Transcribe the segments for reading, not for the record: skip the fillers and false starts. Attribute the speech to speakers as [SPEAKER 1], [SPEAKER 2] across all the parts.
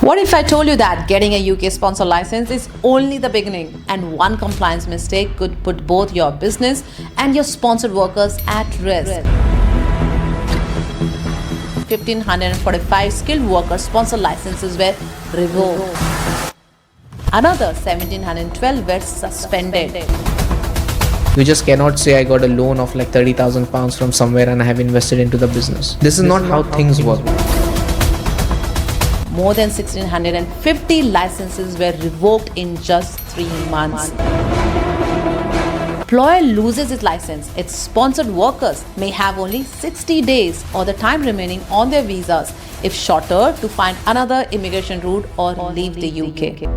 [SPEAKER 1] What if I told you that getting a UK sponsor license is only the beginning and one compliance mistake could put both your business and your sponsored workers at risk? 1,545 skilled worker sponsor licenses were revoked. Another 1,712 were suspended.
[SPEAKER 2] You just cannot say I got a loan of like £30,000 from somewhere and I have invested into the business. This is not how things work.
[SPEAKER 1] More than 1,650 licenses were revoked in just 3 months. Employer loses its license, its sponsored workers may have only 60 days or the time remaining on their visas, if shorter, to find another immigration route or leave the UK.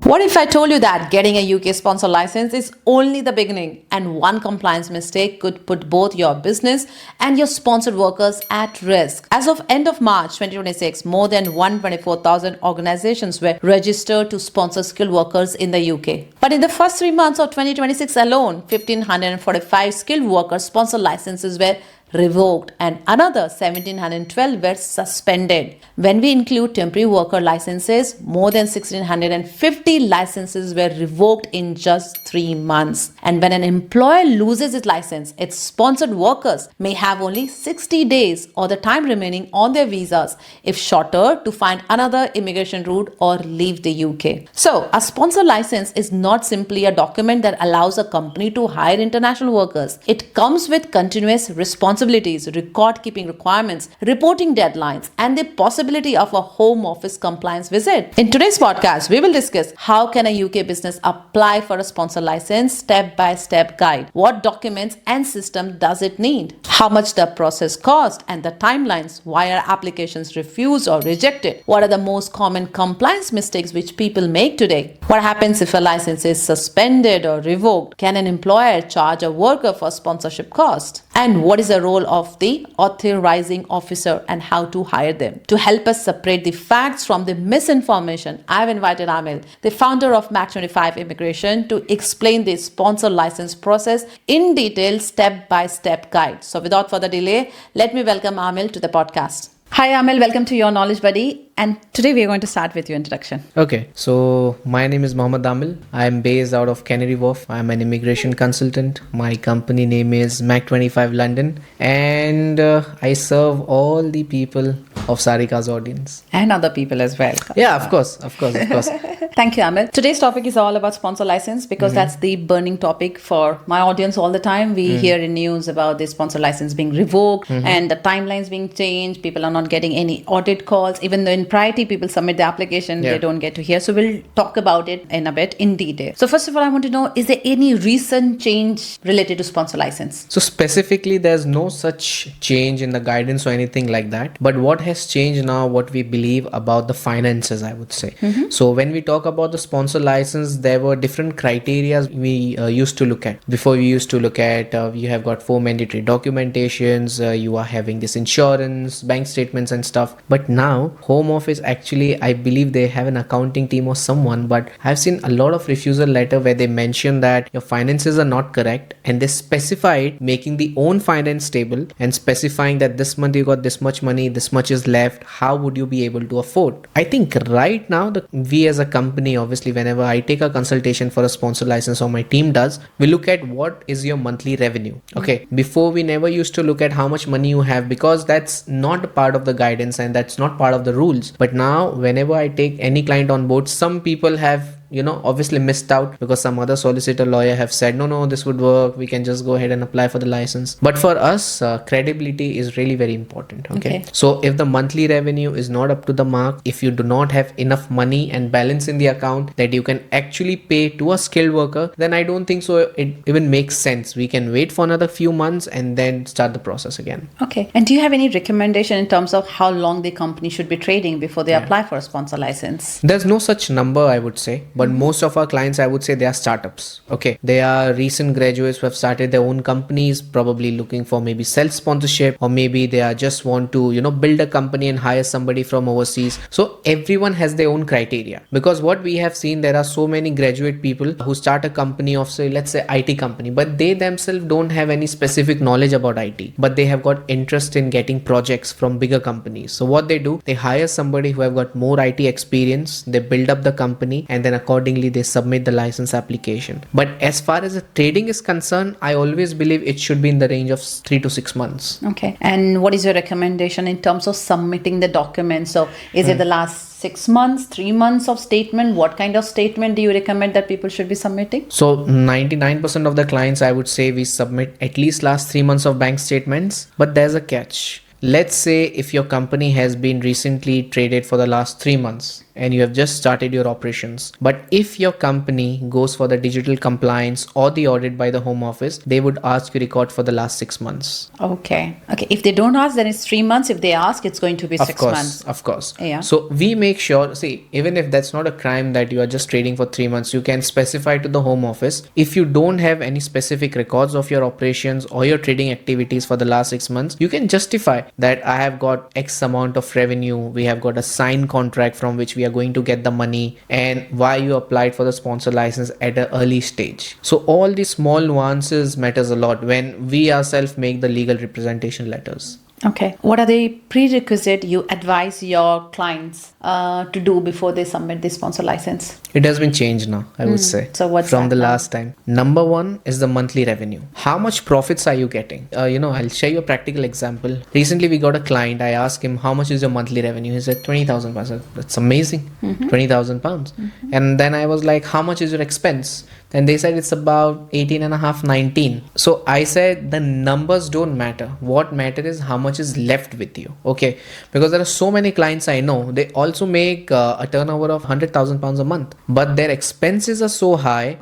[SPEAKER 1] What if I told you that getting a UK sponsor license is only the beginning and one compliance mistake could put both your business and your sponsored workers at risk? As of end of March 2026, more than 124,000 organizations were registered to sponsor skilled workers in the UK. But in the first 3 months of 2026 alone, 1,545 skilled worker sponsor licenses were revoked and another 1,712 were suspended. When we include temporary worker licenses, more than 1,650 licenses were revoked in just 3 months. And when an employer loses its license, its sponsored workers may have only 60 days or the time remaining on their visas, if shorter, to find another immigration route or leave the UK. So, a sponsor license is not simply a document that allows a company to hire international workers. It comes with continuous responsibilities, record-keeping requirements, reporting deadlines, and the possibility of a home office compliance visit. In today's podcast, we will discuss how can a UK business apply for a sponsor license, step-by-step guide. What documents and system does it need? How much the process cost and the timelines, why are applications refused or rejected? What are the most common compliance mistakes which people make today? What happens if a license is suspended or revoked? Can an employer charge a worker for sponsorship cost? And what is the role of the authorizing officer and how to hire them? To help us separate the facts from the misinformation, I've invited Amil, the founder of Mac 25 Immigration, to explain the sponsor license process in detail, step-by-step guide. So without further delay, let me welcome Amil to the podcast. Hi Amil, welcome to Your Knowledge Buddy. And today we are going to start with your introduction.
[SPEAKER 2] Okay, so my name is Mohammed Amil. I am based out of Canary Wharf. I am an immigration consultant. My company name is Mac 25 London, and I serve all the people of Sarika's audience.
[SPEAKER 1] And other people as well.
[SPEAKER 2] Yeah, of course.
[SPEAKER 1] Thank you, Amil. Today's topic is all about sponsor license because that's the burning topic for my audience all the time. We hear in news about the sponsor license being revoked and the timelines being changed. People are not getting any audit calls. Even though in priority people submit the application, they don't get to hear. So we'll talk about it in a bit in detail. So first of all, I want to know, is there any recent change related to sponsor license?
[SPEAKER 2] So specifically, there's no such change in the guidance or anything like that. But what has changed now, what we believe about the finances, I would say. So when we talk about the sponsor license, there were different criteria we used to look at. Before we used to look at, you have got 4 mandatory documentations, you are having this insurance, bank statements and stuff. But now, Home Office actually, I believe they have an accounting team or someone, but I've seen a lot of refusal letter where they mention that your finances are not correct, and they specified making the own finance stable and specifying that this month you got this much money, this much is left, how would you be able to afford? I think right now, we as a company, obviously whenever I take a consultation for a sponsor license or my team does, we look at what is your monthly revenue. Okay, before we never used to look at how much money you have because that's not part of the guidance and that's not part of the rules. But now whenever I take any client on board, some people have obviously missed out because some other solicitor lawyer have said, no, this would work. We can just go ahead and apply for the license. But for us, credibility is really very important. Okay. So if the monthly revenue is not up to the mark, if you do not have enough money and balance in the account that you can actually pay to a skilled worker, then I don't think so it even makes sense. We can wait for another few months and then start the process again.
[SPEAKER 1] Okay. And do you have any recommendation in terms of how long the company should be trading before they apply for a sponsor license?
[SPEAKER 2] There's no such number, I would say. but most of our clients, I would say, they are startups. Okay, they are recent graduates who have started their own companies, probably looking for maybe self sponsorship, or maybe they are just want to build a company and hire somebody from overseas. So everyone has their own criteria, because what we have seen, there are so many graduate people who start a company of, say, let's say IT company, but they themselves don't have any specific knowledge about IT, but they have got interest in getting projects from bigger companies. So what they do, they hire somebody who have got more IT experience, they build up the company, and then accordingly they submit the license application. But as far as the trading is concerned, I always believe it should be in the range of 3 to 6 months.
[SPEAKER 1] Okay. And what is your recommendation in terms of submitting the documents? So is it the last 6 months, 3 months of statement? What kind of statement do you recommend that people should be submitting?
[SPEAKER 2] So 99% of the clients, I would say, we submit at least last 3 months of bank statements, but there's a catch. Let's say if your company has been recently traded for the last 3 months and you have just started your operations, but if your company goes for the digital compliance or the audit by the Home Office, they would ask you record for the last 6 months.
[SPEAKER 1] Okay. If they don't ask, then it's 3 months. If they ask, it's going to be 6 months.
[SPEAKER 2] Of course.
[SPEAKER 1] Yeah.
[SPEAKER 2] So we make sure, see, even if that's not a crime that you are just trading for 3 months, you can specify to the Home Office. If you don't have any specific records of your operations or your trading activities for the last 6 months, you can justify that I have got X amount of revenue. We have got a signed contract from which we are going to get the money, and why you applied for the sponsor license at an early stage. So all these small nuances matters a lot when we ourselves make the legal representation letters.
[SPEAKER 1] Okay. What are the prerequisites you advise your clients to do before they submit the sponsor license?
[SPEAKER 2] It has been changed now, I would say.
[SPEAKER 1] So what's
[SPEAKER 2] from
[SPEAKER 1] that
[SPEAKER 2] the
[SPEAKER 1] now?
[SPEAKER 2] last time? Number one is the monthly revenue. How much profits are you getting? I'll share you a practical example. Recently, we got a client. I asked him, how much is your monthly revenue? He said 20,000 pounds. That's amazing. 20,000 pounds. And then I was like, how much is your expense? Then they said it's about 18 and a half, 19. So I said the numbers don't matter. What matter is how much is left with you. Okay. Because there are so many clients I know. They also make a turnover of 100,000 pounds a month, but their expenses are so high,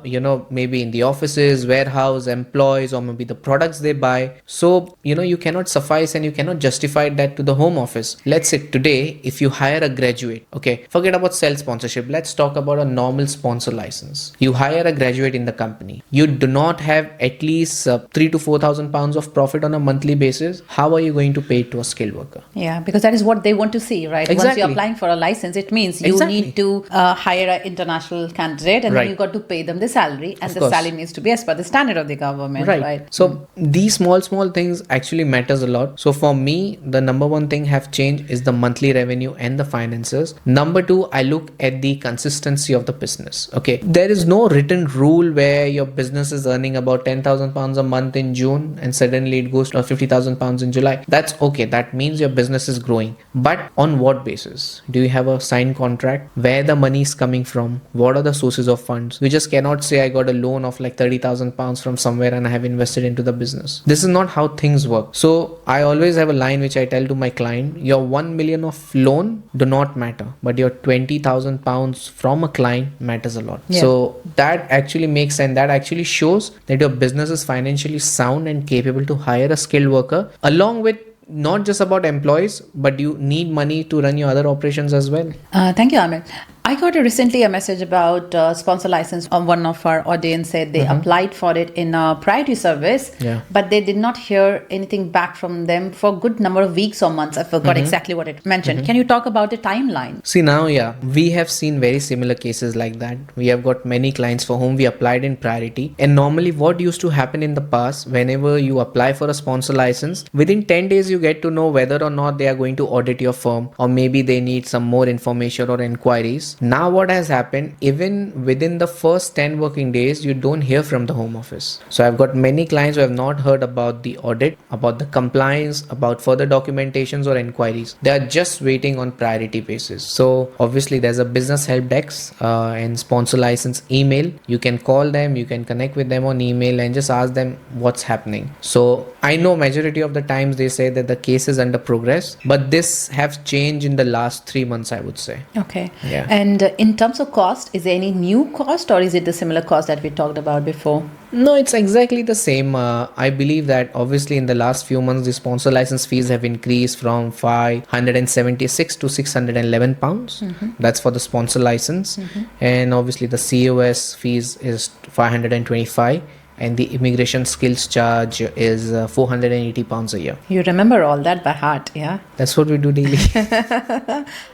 [SPEAKER 2] maybe in the offices, warehouse, employees, or maybe the products they buy. So, you cannot suffice and you cannot justify that to the Home Office. Let's say today, if you hire a graduate, okay, forget about self-sponsorship. Let's talk about a normal sponsor license. You hire a graduate in the company. You do not have at least 3 to 4,000 pounds of profit on a monthly basis. How are you going to pay it to a skilled worker?
[SPEAKER 1] Yeah, because that is what they want to see, right?
[SPEAKER 2] Exactly.
[SPEAKER 1] Once you're applying for a license, it means you need to hire an international candidate, and then you got to pay them the salary, and the salary needs to be as per the standard of the government, right?
[SPEAKER 2] So these small things actually matters a lot. So for me, the number one thing have changed is the monthly revenue and the finances. Number two, I look at the consistency of the business. Okay, there is no written rule where your business is earning about 10,000 pounds a month in June and suddenly it goes to 50,000 pounds in July. That's okay. That means your business is growing. But on what basis? Do you have a signed contract? Where the money is coming from? What are the sources of funds? We just cannot say I got a loan of like 30,000 pounds from somewhere and I have invested into the business. This is not how things work. So I always have a line which I tell to my client, your 1 million of loan do not matter, but your 20,000 pounds from a client matters a lot.
[SPEAKER 1] Yeah.
[SPEAKER 2] So that actually makes sense. That actually shows that your business is financially sound and capable to hire a skilled worker, along with not just about employees, but you need money to run your other operations as well.
[SPEAKER 1] Thank you, Amil. I got recently a message about sponsor license. One of our audience said they applied for it in a priority service, but they did not hear anything back from them for a good number of weeks or months. I forgot exactly what it mentioned. Can you talk about the timeline?
[SPEAKER 2] See now, we have seen very similar cases like that. We have got many clients for whom we applied in priority. And normally what used to happen in the past, whenever you apply for a sponsor license, within 10 days you get to know whether or not they are going to audit your firm, or maybe they need some more information or inquiries. Now what has happened, even within the first 10 working days, you don't hear from the Home Office. So I've got many clients who have not heard about the audit, about the compliance, about further documentations or inquiries. They are just waiting on priority basis. So obviously there's a business help desk and sponsor license email. You can call them, you can connect with them on email and just ask them what's happening. So I know majority of the times they say that the case is under progress, but this has changed in the last 3 months, I would say.
[SPEAKER 1] Okay.
[SPEAKER 2] Yeah.
[SPEAKER 1] And in terms of cost, is there any new cost, or is it the similar cost that we talked about before?
[SPEAKER 2] No, it's exactly the same. I believe that obviously in the last few months, the sponsor license fees have increased from 576 to 611 pounds. That's for the sponsor license. And obviously the COS fees is 525, and the immigration skills charge is 480 pounds a year.
[SPEAKER 1] You remember all that by heart, yeah?
[SPEAKER 2] That's what we do daily.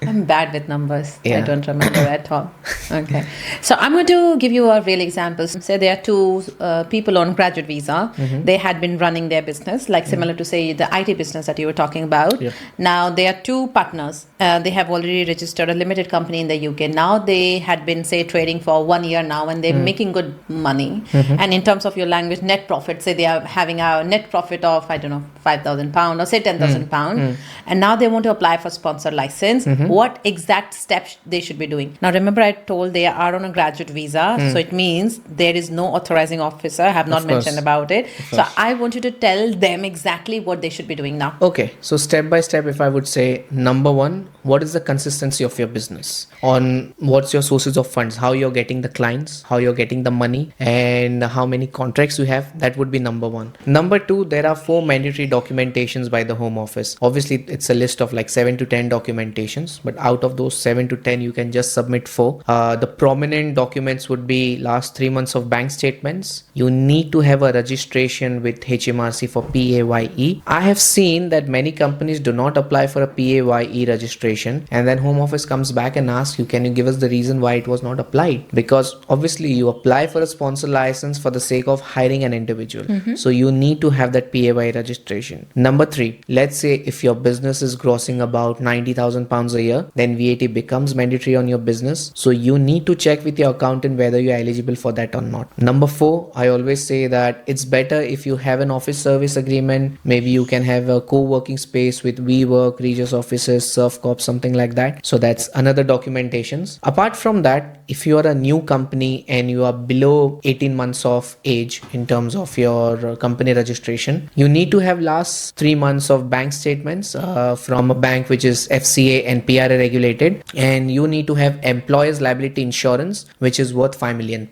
[SPEAKER 1] I'm bad with numbers. I
[SPEAKER 2] Yeah.
[SPEAKER 1] don't remember at all. Okay. So I'm going to give you a real example. Say there are two people on graduate visa. They had been running their business, like similar to say the IT business that you were talking about.
[SPEAKER 2] Yeah.
[SPEAKER 1] Now they are two partners. They have already registered a limited company in the UK. Now they had been say trading for 1 year now, and they're making good money. And in terms of your language, net profit, say they are having a net profit of, I don't know, £5,000 or say £10,000, and now they want to apply for sponsor license. What exact steps they should be doing? Now remember, I told they are on a graduate visa, so it means there is no authorizing officer. I have not
[SPEAKER 2] Of course.
[SPEAKER 1] mentioned about it. So
[SPEAKER 2] course.
[SPEAKER 1] I want you to tell them exactly what they should be doing now.
[SPEAKER 2] Okay, so step by step, if I would say, number one, what is the consistency of your business? On what's your sources of funds, how you're getting the clients, how you're getting the money, and how many contracts you have. That would be number one. Number two, there are 4 mandatory documentations by the Home Office. Obviously, it's a list of like 7 to 10 documentations, but out of those 7 to 10, you can just submit 4. The prominent documents would be last 3 months of bank statements. You need to have a registration with HMRC for PAYE. I have seen that many companies do not apply for a PAYE registration, and then Home Office comes back and asks you, can you give us the reason why it was not applied? Because obviously you apply for a sponsor license for the sake of hiring an individual. So you need to have that PAYE registration. Number 3, let's say if your business is grossing about £90,000 a year, then VAT becomes mandatory on your business. So you need to check with your accountant whether you're eligible for that or not. Number 4, I always say that it's better if you have an office service agreement. Maybe you can have a co-working space with WeWork, Regis offices, SurfCorp, something like that. So that's another documentations. Apart from that, if you are a new company and you are below 18 months of age in terms of your company registration, you need to have last 3 months of bank statements from a bank which is FCA and PRA regulated, and you need to have employers liability insurance which is worth £5 million.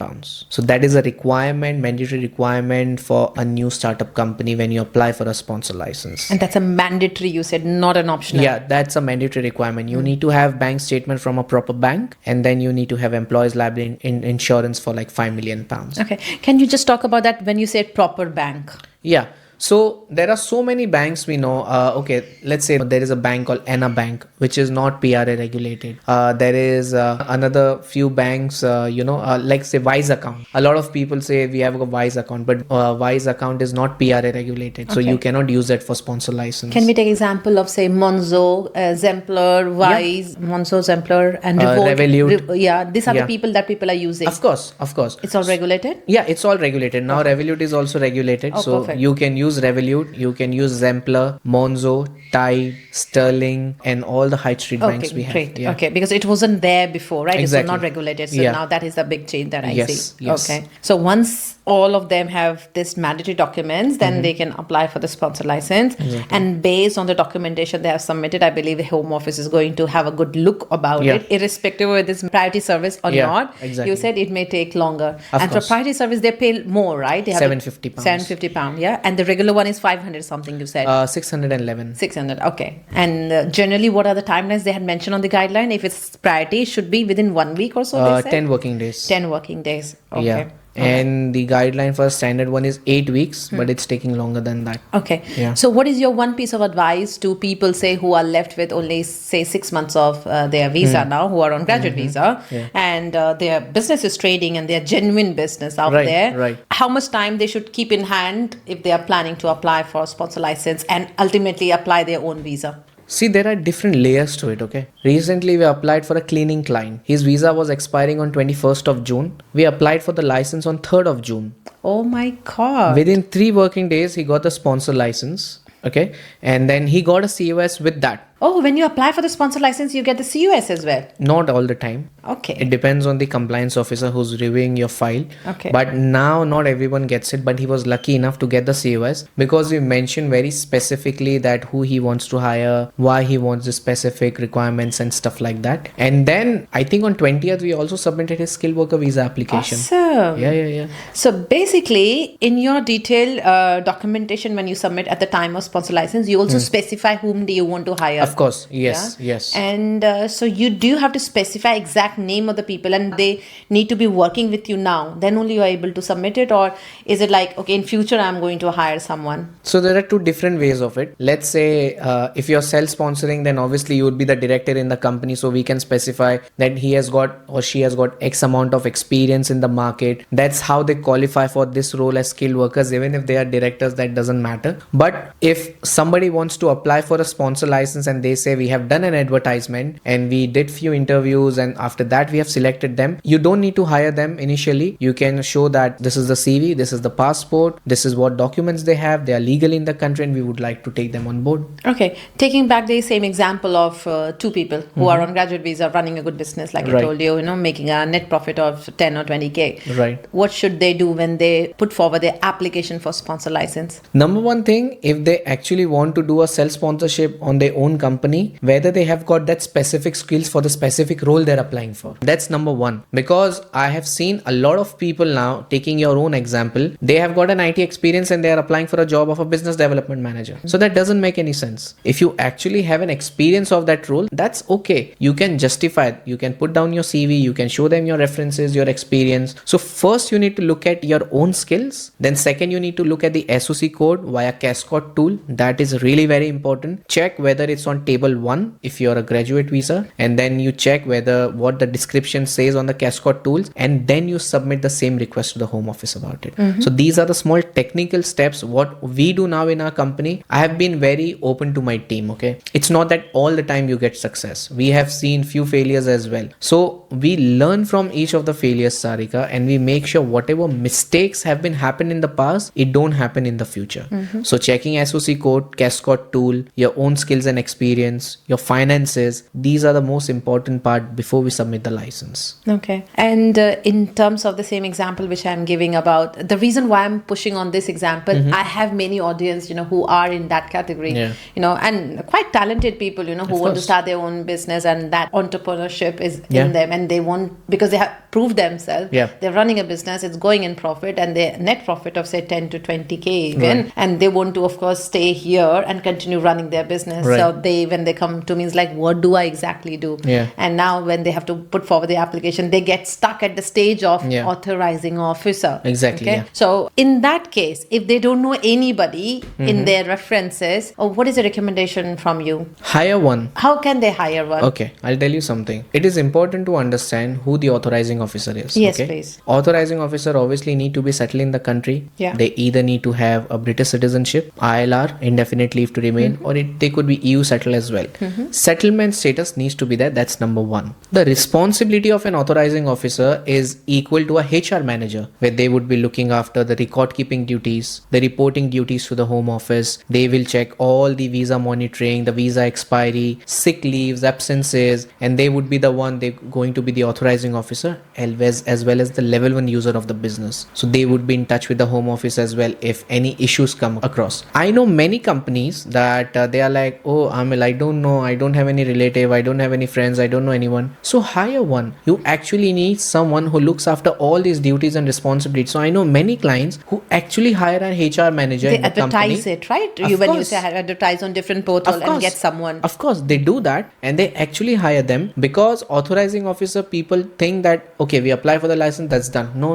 [SPEAKER 2] So that is a requirement, mandatory requirement for a new startup company when you apply for a sponsor license.
[SPEAKER 1] And that's a mandatory, you said, not an optional.
[SPEAKER 2] Yeah, that's a mandatory requirement. You need to have bank statement from a proper bank, and then you need to have employees liability insurance for like £5 million.
[SPEAKER 1] Okay. Can you just talk about that when you said proper bank?
[SPEAKER 2] Yeah. So there are so many banks we know. Okay, let's say there is a bank called Anna Bank, which is not PRA regulated. There is another few banks, like say Wise account. A lot of people say we have a Wise account, but Wise account is not PRA regulated. So you cannot use that for sponsor license.
[SPEAKER 1] Can we take example of say Monzo, Zempler, Wise, Monzo, Zempler, and Revolt?
[SPEAKER 2] Revolut.
[SPEAKER 1] These are the people that people are using.
[SPEAKER 2] Of course.
[SPEAKER 1] It's all regulated?
[SPEAKER 2] Yeah, it's all regulated. Now Revolut is also regulated. So
[SPEAKER 1] perfect.
[SPEAKER 2] you can use Revolut, you can use Zempler, Monzo, Tide, Sterling, and all the high street banks we have.
[SPEAKER 1] Great.
[SPEAKER 2] Yeah.
[SPEAKER 1] Okay, because it wasn't there before, right?
[SPEAKER 2] Exactly.
[SPEAKER 1] It was not regulated. So
[SPEAKER 2] Yeah.
[SPEAKER 1] now that is the big change that I
[SPEAKER 2] Yes,
[SPEAKER 1] see.
[SPEAKER 2] yes.
[SPEAKER 1] Okay. So once all of them have this mandatory documents, then they can apply for the sponsor license. And based on the documentation they have submitted, I believe the Home Office is going to have a good look about it, irrespective of whether it's priority service or not.
[SPEAKER 2] Exactly.
[SPEAKER 1] You said it may take longer.
[SPEAKER 2] Of
[SPEAKER 1] and
[SPEAKER 2] course.
[SPEAKER 1] for priority service, they pay more, right? They have
[SPEAKER 2] £750.
[SPEAKER 1] £750, yeah. And the regular one is 500 something, you said.
[SPEAKER 2] 611.
[SPEAKER 1] 600, okay. And generally, what are the timelines they had mentioned on the guideline? If it's priority, it should be within 1 week or so, they said?
[SPEAKER 2] 10 working days.
[SPEAKER 1] 10 working days. Okay.
[SPEAKER 2] Yeah. And the guideline for standard one is 8 weeks, but it's taking longer than that.
[SPEAKER 1] Okay.
[SPEAKER 2] Yeah.
[SPEAKER 1] So what is your one piece of advice to people, say, who are left with only, say, 6 months of their visa now, who are on graduate visa, and their business is trading and their genuine business out there?
[SPEAKER 2] Right.
[SPEAKER 1] How much time they should keep in hand if they are planning to apply for a sponsor license and ultimately apply their own visa?
[SPEAKER 2] See, there are different layers to it, okay? Recently, we applied for a cleaning client. His visa was expiring on 21st of June. We applied for the license on 3rd of June.
[SPEAKER 1] Oh my God.
[SPEAKER 2] Within 3 working days, he got the sponsor license, okay? And then he got a COS with that.
[SPEAKER 1] Oh, when you apply for the sponsor license, you get the COS as well.
[SPEAKER 2] Not all the time.
[SPEAKER 1] Okay.
[SPEAKER 2] It depends on the compliance officer who's reviewing your file.
[SPEAKER 1] Okay.
[SPEAKER 2] But now not everyone gets it, but he was lucky enough to get the COS because we mentioned very specifically that who he wants to hire, why he wants the specific requirements and stuff like that. And then I think on 20th we also submitted his skilled worker visa application.
[SPEAKER 1] Awesome.
[SPEAKER 2] Yeah.
[SPEAKER 1] So basically, in your detailed documentation when you submit at the time of sponsor license, you also specify whom do you want to hire.
[SPEAKER 2] Of course. Yes.
[SPEAKER 1] And so you do have to specify exact name of the people, and they need to be working with you now. Then only you are able to submit it, or is it like, okay, in future I'm going to hire someone?
[SPEAKER 2] So there are two different ways of it. Let's say if you're self-sponsoring, then obviously you would be the director in the company. So we can specify that he has got or she has got X amount of experience in the market. That's how they qualify for this role as skilled workers. Even if they are directors, that doesn't matter. But if somebody wants to apply for a sponsor license and they say we have done an advertisement and we did few interviews and after that we have selected them, you don't need to hire them initially. You can show that this is the CV, this is the passport, this is what documents they have, they are legal in the country, and we would like to take them on board.
[SPEAKER 1] Okay, taking back the same example of two people who are on graduate visa running a good business, like I told you, making a net profit of 10 or 20k.
[SPEAKER 2] Right.
[SPEAKER 1] What should they do when they put forward their application for sponsor license?
[SPEAKER 2] Number one thing, if they actually want to do a self-sponsorship on their own company, whether they have got that specific skills for the specific role they're applying for. That's number one. Because I have seen a lot of people now, taking your own example, they have got an IT experience and they are applying for a job of a business development manager. So that doesn't make any sense. If you actually have an experience of that role, that's okay. You can justify it. You can put down your CV, you can show them your references, your experience. So first you need to look at your own skills. Then second, you need to look at the SOC code via CoS tool. That is really very important. Check whether it's on table 1 if you're a graduate visa, and then you check whether what the description says on the CoS tools, and then you submit the same request to the home office about it. So these are the small technical steps what we do now in our company. I have been very open to my team. Okay, it's not that all the time you get success. We have seen few failures as well. So we learn from each of the failures, Sarika, and we make sure whatever mistakes have been happened in the past, it don't happen in the future. So checking SOC code, CoS tool, your own skills and experience, your finances, these are the most important part before we submit the license.
[SPEAKER 1] Okay. And in terms of the same example which I'm giving about, the reason why I'm pushing on this example, I have many audience, who are in that category, and quite talented people, who want to start their own business, and that entrepreneurship is in them, and they want, because they have proved themselves, they're running a business, it's going in profit, and their net profit of say 10 to 20k even, and they want to of course stay here and continue running their business. So when they come to me, it's like, what do I exactly do? And now when they have to put forward the application, they get stuck at the stage of authorizing officer.
[SPEAKER 2] Exactly.
[SPEAKER 1] Okay? So in that case, if they don't know anybody in their references, what is the recommendation from you?
[SPEAKER 2] Hire one.
[SPEAKER 1] How can they hire one?
[SPEAKER 2] Okay, I'll tell you something. It is important to understand who the authorizing officer is.
[SPEAKER 1] Yes,
[SPEAKER 2] okay?
[SPEAKER 1] please.
[SPEAKER 2] Authorizing officer obviously need to be settled in the country. They either need to have a British citizenship, ILR, indefinite leave to remain, or they could be EU settled as well. Settlement status needs to be there. That's number one. The responsibility of an authorizing officer is equal to a HR manager, where they would be looking after the record keeping duties, the reporting duties to the home office. They will check all the visa monitoring, the visa expiry, sick leaves, absences, and they would be the one, they're going to be the authorizing officer as well as the level 1 user of the business. So they would be in touch with the home office as well if any issues come across. I know many companies that they are like, oh Amil, I don't know, I don't have any relative, I don't have any friends, I don't know anyone. So hire one. You actually need someone who looks after all these duties and responsibilities. So I know many clients who actually hire an HR manager
[SPEAKER 1] they
[SPEAKER 2] in the company.
[SPEAKER 1] advertise it, right? When you say advertise on different portals and get someone.
[SPEAKER 2] Of course, they do that, and they actually hire them, because authorizing officer, people think that, okay, we apply for the license, that's done. No.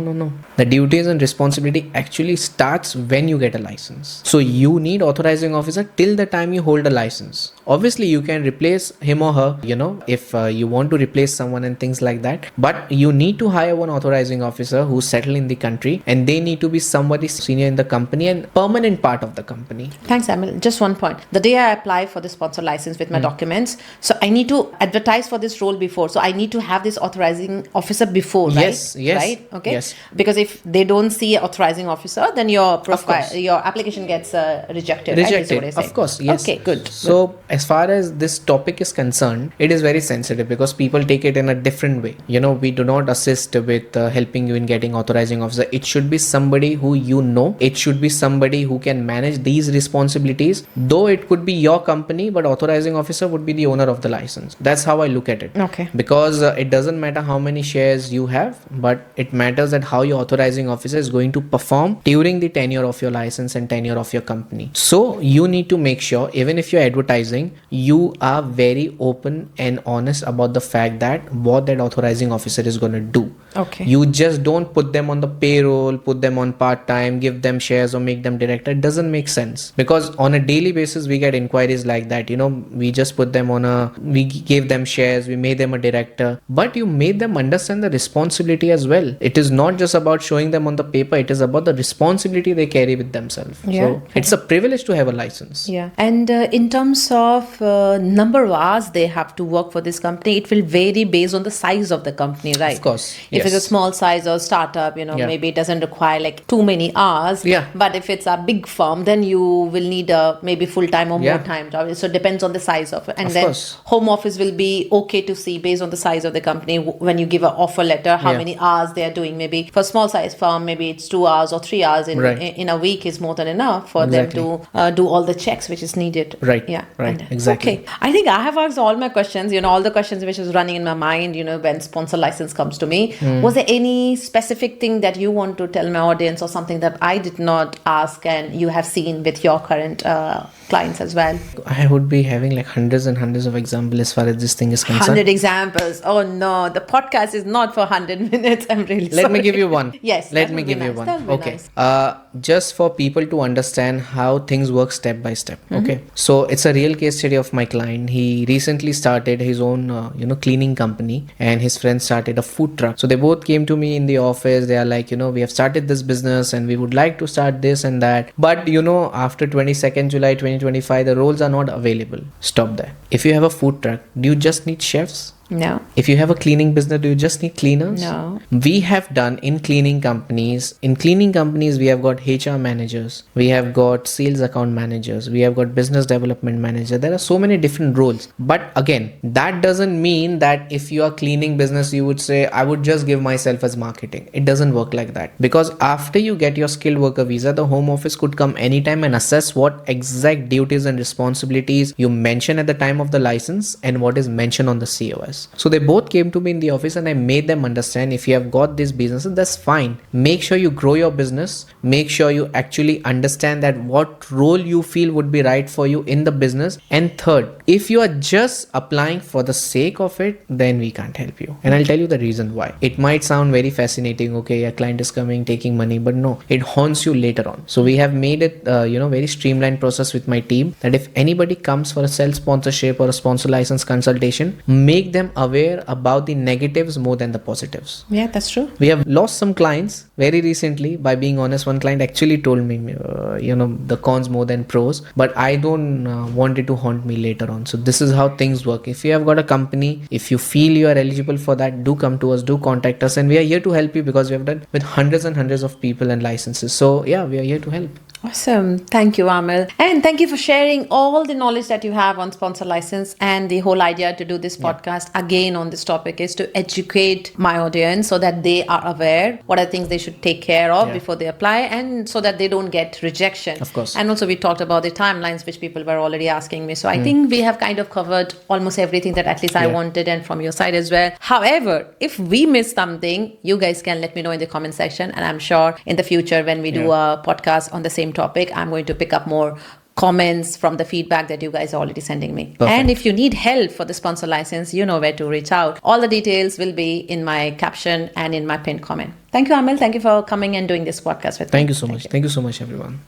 [SPEAKER 2] The duties and responsibility actually starts when you get a license. So you need authorizing officer till the time you hold a license. Obviously, you can replace him or her, if you want to replace someone and things like that. But you need to hire one authorizing officer who's settled in the country, and they need to be somebody senior in the company and permanent part of the company.
[SPEAKER 1] Thanks, Amil. Just one point. The day I apply for the sponsor license with my documents, so I need to advertise for this role before. So I need to have this authorizing officer before,
[SPEAKER 2] Yes,
[SPEAKER 1] right?
[SPEAKER 2] yes,
[SPEAKER 1] Right? Okay.
[SPEAKER 2] yes.
[SPEAKER 1] Because if they don't see authorizing officer, then your profile,
[SPEAKER 2] course.
[SPEAKER 1] your application gets rejected. Right? Is what
[SPEAKER 2] Rejected,
[SPEAKER 1] you're saying.
[SPEAKER 2] of course, yes.
[SPEAKER 1] Okay, good.
[SPEAKER 2] So as far as this topic is concerned, it is very sensitive because people take it in a different way. We do not assist with helping you in getting authorizing officer. It should be somebody who it should be somebody who can manage these responsibilities, though it could be your company, but authorizing officer would be the owner of the license. That's how I look at it.
[SPEAKER 1] Okay.
[SPEAKER 2] Because it doesn't matter how many shares you have, but it matters that how your authorizing officer is going to perform during the tenure of your license and tenure of your company. So you need to make sure, even if you're advertising, you are very open and honest about the fact that what that authorizing officer is going to do.
[SPEAKER 1] Okay.
[SPEAKER 2] You just don't put them on the payroll, put them on part-time, give them shares or make them director. It doesn't make sense, because on a daily basis we get inquiries like that. We just put them we gave them shares, we made them a director, but you made them understand the responsibility as well. It is not just about showing them on the paper, it is about the responsibility they carry with themselves.
[SPEAKER 1] Yeah.
[SPEAKER 2] So it's a privilege to have a license.
[SPEAKER 1] Yeah. And in terms of number of hours they have to work for this company, it will vary based on the size of the company, right?
[SPEAKER 2] Of course.
[SPEAKER 1] If
[SPEAKER 2] Yes.
[SPEAKER 1] it's a small size or startup,
[SPEAKER 2] Yeah.
[SPEAKER 1] maybe it doesn't require like too many hours.
[SPEAKER 2] Yeah.
[SPEAKER 1] But if it's a big firm, then you will need maybe full time or
[SPEAKER 2] Yeah.
[SPEAKER 1] more time job. So it depends on the size of it. And
[SPEAKER 2] Of
[SPEAKER 1] then
[SPEAKER 2] course.
[SPEAKER 1] home office will be okay to see based on the size of the company when you give an offer letter, how
[SPEAKER 2] Yeah.
[SPEAKER 1] many hours they are doing. Maybe for small size firm, maybe it's 2 hours or 3 hours
[SPEAKER 2] Right.
[SPEAKER 1] in a week is more than enough for
[SPEAKER 2] Exactly.
[SPEAKER 1] them to do all the checks which is needed.
[SPEAKER 2] Right.
[SPEAKER 1] Yeah.
[SPEAKER 2] Right.
[SPEAKER 1] And-
[SPEAKER 2] Exactly.
[SPEAKER 1] Okay. I think I have asked all my questions, all the questions which is running in my mind, when sponsor license comes to me. Was there any specific thing that you want to tell my audience or something that I did not ask and you have seen with your current clients as well?
[SPEAKER 2] I would be having like hundreds and hundreds of examples as far as this thing is concerned.
[SPEAKER 1] 100 examples. Oh no, the podcast is not for 100 minutes. I'm really sorry.
[SPEAKER 2] Let me give you one.
[SPEAKER 1] Yes.
[SPEAKER 2] Let
[SPEAKER 1] that
[SPEAKER 2] me
[SPEAKER 1] would be
[SPEAKER 2] give you
[SPEAKER 1] nice.
[SPEAKER 2] one.
[SPEAKER 1] That would be
[SPEAKER 2] Okay.
[SPEAKER 1] nice.
[SPEAKER 2] Just for people to understand how things work step by step. Okay. So it's a real case study of my client. He recently started his own, cleaning company, and his friends started a food truck. So they both came to me in the office. They are like, we have started this business and we would like to start this and that. But, after 22nd July 2025, the roles are not available. Stop there. If you have a food truck, do you just need chefs?
[SPEAKER 1] No.
[SPEAKER 2] If you have a cleaning business, do you just need cleaners?
[SPEAKER 1] No.
[SPEAKER 2] We have done in cleaning companies, we have got HR managers, we have got sales account managers, we have got business development manager. There are so many different roles. But again, that doesn't mean that if you are cleaning business, you would say, I would just give myself as marketing. It doesn't work like that. Because after you get your skilled worker visa, the home office could come anytime and assess what exact duties and responsibilities you mention at the time of the license and what is mentioned on the COS. So they both came to me in the office and I made them understand, if you have got these businesses, that's fine. Make sure you grow your business. Make sure you actually understand that what role you feel would be right for you in the business. And third, if you are just applying for the sake of it, then we can't help you. And I'll tell you the reason why. It might sound very fascinating. Okay, a client is coming, taking money, but no, it haunts you later on. So we have made it, very streamlined process with my team, that if anybody comes for a self-sponsorship or a sponsor license consultation, make them aware about the negatives more than the positives.
[SPEAKER 1] Yeah, that's true.
[SPEAKER 2] We have lost some clients very recently. By being honest, one client actually told me, the cons more than pros, but I don't want it to haunt me later on. So this is how things work. If you have got a company, if you feel you are eligible for that, do come to us, do contact us, and we are here to help you, because we have done with hundreds and hundreds of people and licenses. So yeah, we are here to help.
[SPEAKER 1] Awesome. Thank you, Amil. And thank you for sharing all the knowledge that you have on sponsor license. And the whole idea to do this podcast again on this topic is to educate my audience so that they are aware what are things they should take care of before they apply, and so that they don't get rejection.
[SPEAKER 2] Of course.
[SPEAKER 1] And also we talked about the timelines, which people were already asking me. So I think we have kind of covered almost everything that at least I wanted, and from your side as well. However, if we missed something, you guys can let me know in the comment section. And I'm sure in the future, when we do a podcast on the same topic, I'm going to pick up more comments from the feedback that you guys are already sending me.
[SPEAKER 2] Perfect.
[SPEAKER 1] And if you need help for the sponsor license, you know where to reach out. All the details will be in my caption and in my pinned comment. Thank you, Amil. Thank you for coming and doing this podcast with me.
[SPEAKER 2] Thank you so much. Thank you so much, everyone.